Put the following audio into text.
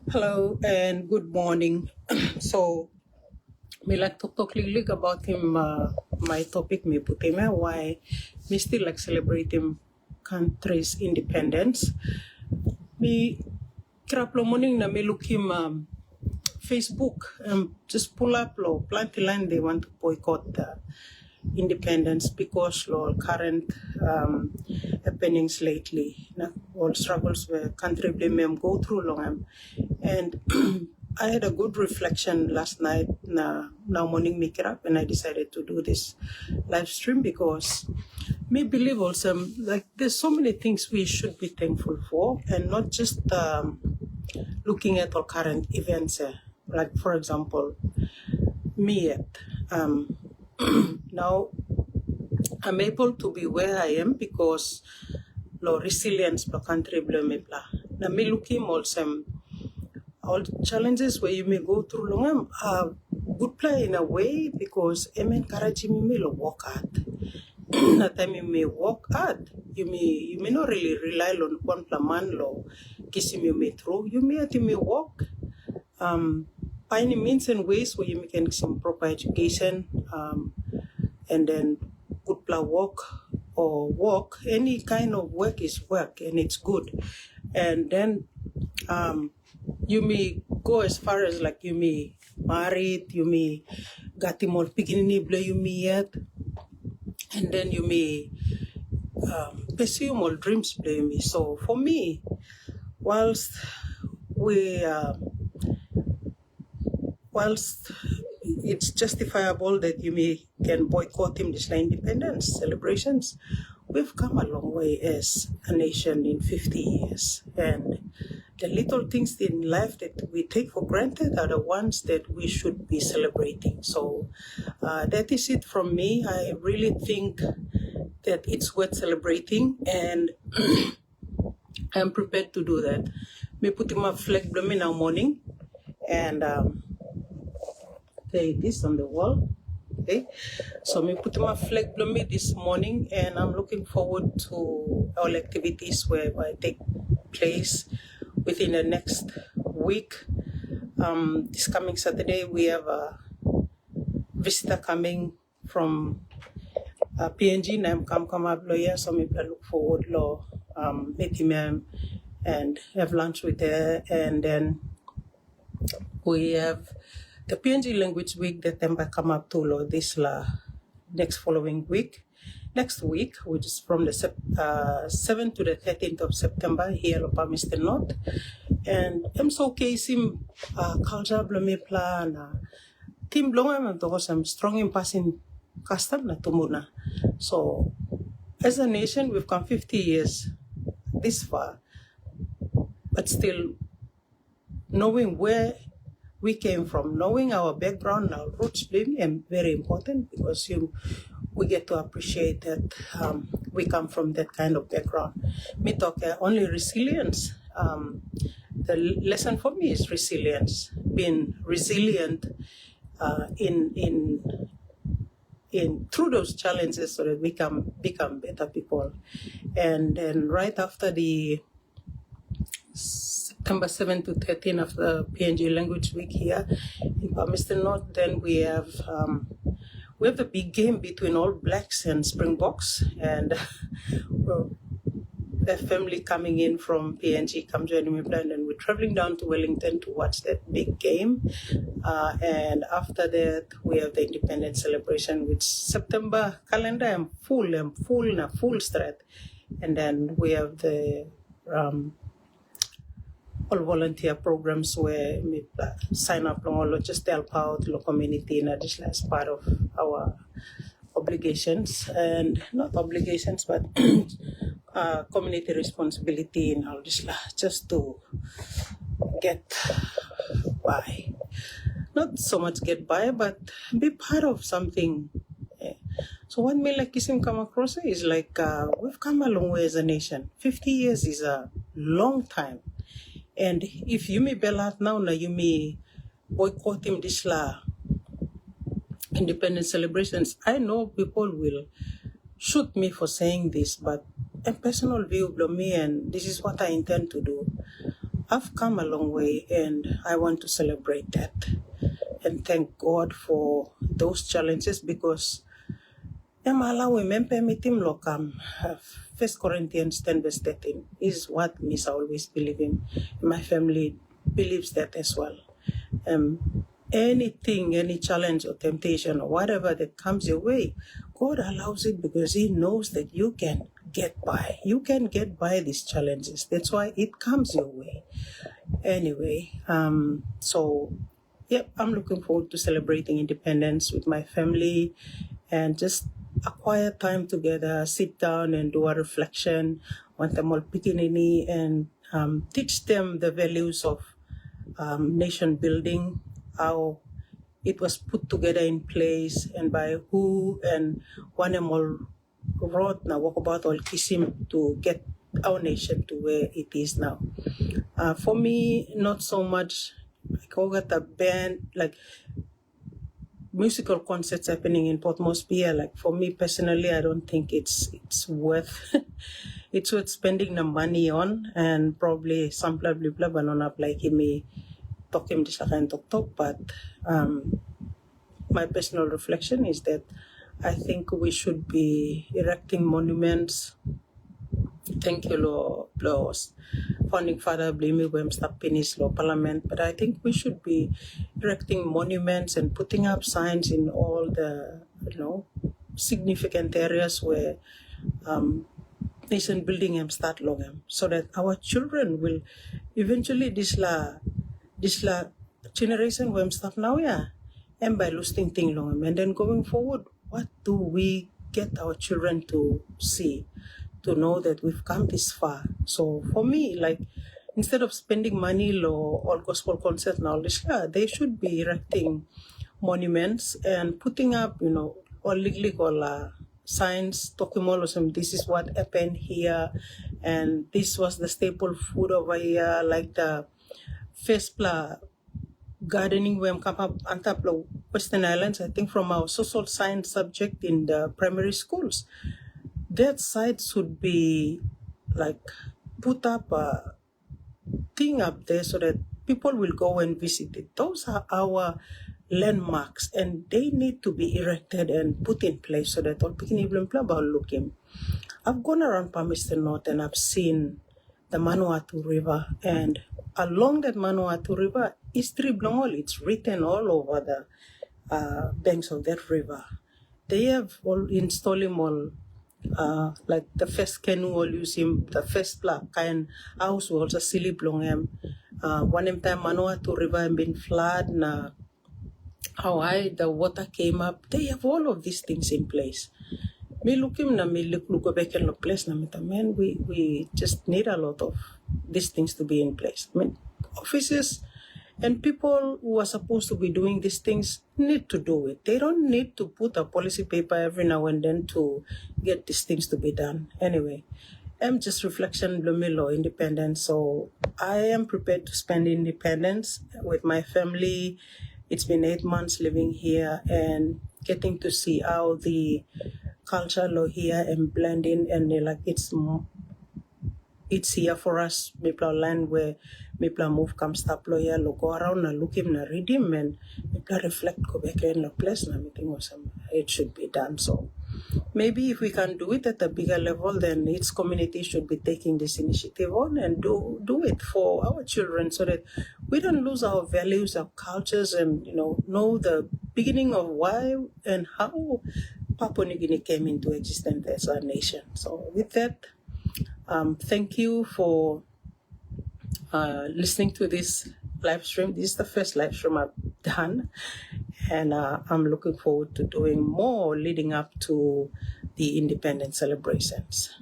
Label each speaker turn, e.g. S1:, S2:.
S1: Hello and good morning. So, me like to talk little about him. My topic me put him why me still like celebrate him country's independence. Me krap lo morning na me look him Facebook just pull up lo plenty line they want to boycott the independence because lo current happenings lately. Na all struggles where country blame go through long and I had a good reflection last night. Now morning make it up, and I decided to do this live stream because me believe also like there's so many things we should be thankful for, and not just looking at our current events. Like for example, me now I'm able to be where I am because the resilience the country blame me blah. Now me looking also all the challenges where you may go through long are good play in a way because encourage me to work hard. That time you may work hard. You may not really rely on one plan law kissing you may through. You may work finding means and ways where you may get some proper education and then good play work or work. Any kind of work is work and it's good. And then you may go as far as like you may married, you may got him all beginning you may yet, and then you may pursue more dreams play me. So for me, whilst we whilst it's justifiable that you may can boycott him this independence celebrations, we've come a long way as a nation in 50 years. And the little things in life that we take for granted are the ones that we should be celebrating. So that is it from me. I really think that it's worth celebrating, and I'm prepared to do that. Me put my flag blooming now morning, and there it is on the wall. Okay, so me put my flag blooming this morning, and I'm looking forward to all activities where I take place within the next week. This coming Saturday, we have a visitor coming from PNG. Nam come up lawyer, so maybe I look forward to meet him and have lunch with her. And then we have the PNG language week that come up to this next following week. Next week, which is from the 7th to the 13th of September here in Palmerston North. And I'm so casing culture blame plan team blong because I'm strong in passing custom na tumuna. So as a nation, we've come 50 years this far, but still knowing where we came from, knowing our background, our roots, being very important because we get to appreciate that we come from that kind of background. Me talk only resilience. The lesson for me is resilience, being resilient in through those challenges so that we can become better people. And then right after the September 7 to 13 of the PNG Language Week here in Palmerston North, then we have the big game between All Blacks and Springboks, and a family coming in from PNG come joining me, and we're traveling down to Wellington to watch that big game. And after that, we have the independence celebration, which September calendar I'm full straight. And then we have the all volunteer programs where we sign up or just help out the community in addition as part of our obligations, and not obligations but community responsibility in all this just to get by. Not so much get by, but be part of something. So what me like Kisim come across is like we've come a long way as a nation. 50 years is a long time. And if you may bail out now, you may boycott him this independence celebrations. I know people will shoot me for saying this, but a personal view of me, and this is what I intend to do. I've come a long way, and I want to celebrate that and thank God for those challenges, because First Corinthians 10 verse 13 is what Miss always believe in. My family believes that as well. Anything, any challenge or temptation or whatever that comes your way, God allows it because He knows that you can get by. You can get by these challenges. That's why it comes your way. Anyway, so yep, I'm looking forward to celebrating independence with my family and just a quiet time together, sit down and do a reflection, want them all pikinini, and teach them the values of nation building, how it was put together in place and by who, and one them all wrote na walk about all kisim to get our nation to where it is now. For me, not so much like I got a band, like musical concerts happening in Port Moresby. Like for me personally, I don't think it's worth it's worth spending the money on, and probably some blah blah blah banana like me talk him this kind talk. But my personal reflection is that I think we should be erecting monuments. Thank you, Lord, founding father, blame me when stop in his law parliament. But I think we should be erecting monuments and putting up signs in all the, significant areas where nation building and start long, so that our children will eventually this generation where stuff now, and by losing thing long, and then going forward, what do we get our children to see? To know that we've come this far. So for me, like, instead of spending money or gospel concerts and all this, they should be erecting monuments and putting up, or legally called signs, talking all of them, this is what happened here, and this was the staple food over here, like the first gardening when come up on top of Western Islands, I think from our social science subject in the primary schools. That site should be like put up a thing up there so that people will go and visit it. Those are our landmarks, and they need to be erected and put in place so that all people can about looking. I've gone around Palmerston North and I've seen the Manawatu River, and along that Manawatu River is Triblongol. It's written all over the banks of that river. They have all installed him all. Like the first canoe all use him, the first kind house was also silly blong him. One time Manawatu River and been flood na how high the water came up. They have all of these things in place. Me look back and look place na man, we just need a lot of these things to be in place. I mean, offices and people who are supposed to be doing these things need to do it. They don't need to put a policy paper every now and then to get these things to be done. Anyway, I'm just reflection, Blumilo, independence. So I am prepared to spend independence with my family. It's been 8 months living here and getting to see how the culture law here and blending, and like it's here for us. People land where people move, come stop lawyer, go around and look him and read him, and people reflect, go back in the place and everything was it should be done. So maybe if we can do it at a bigger level, then its community should be taking this initiative on and do it for our children so that we don't lose our values, our cultures, and know the beginning of why and how Papua New Guinea came into existence as a nation. So with that, thank you for listening to this live stream. This is the first live stream I've done, and I'm looking forward to doing more leading up to the independence celebrations.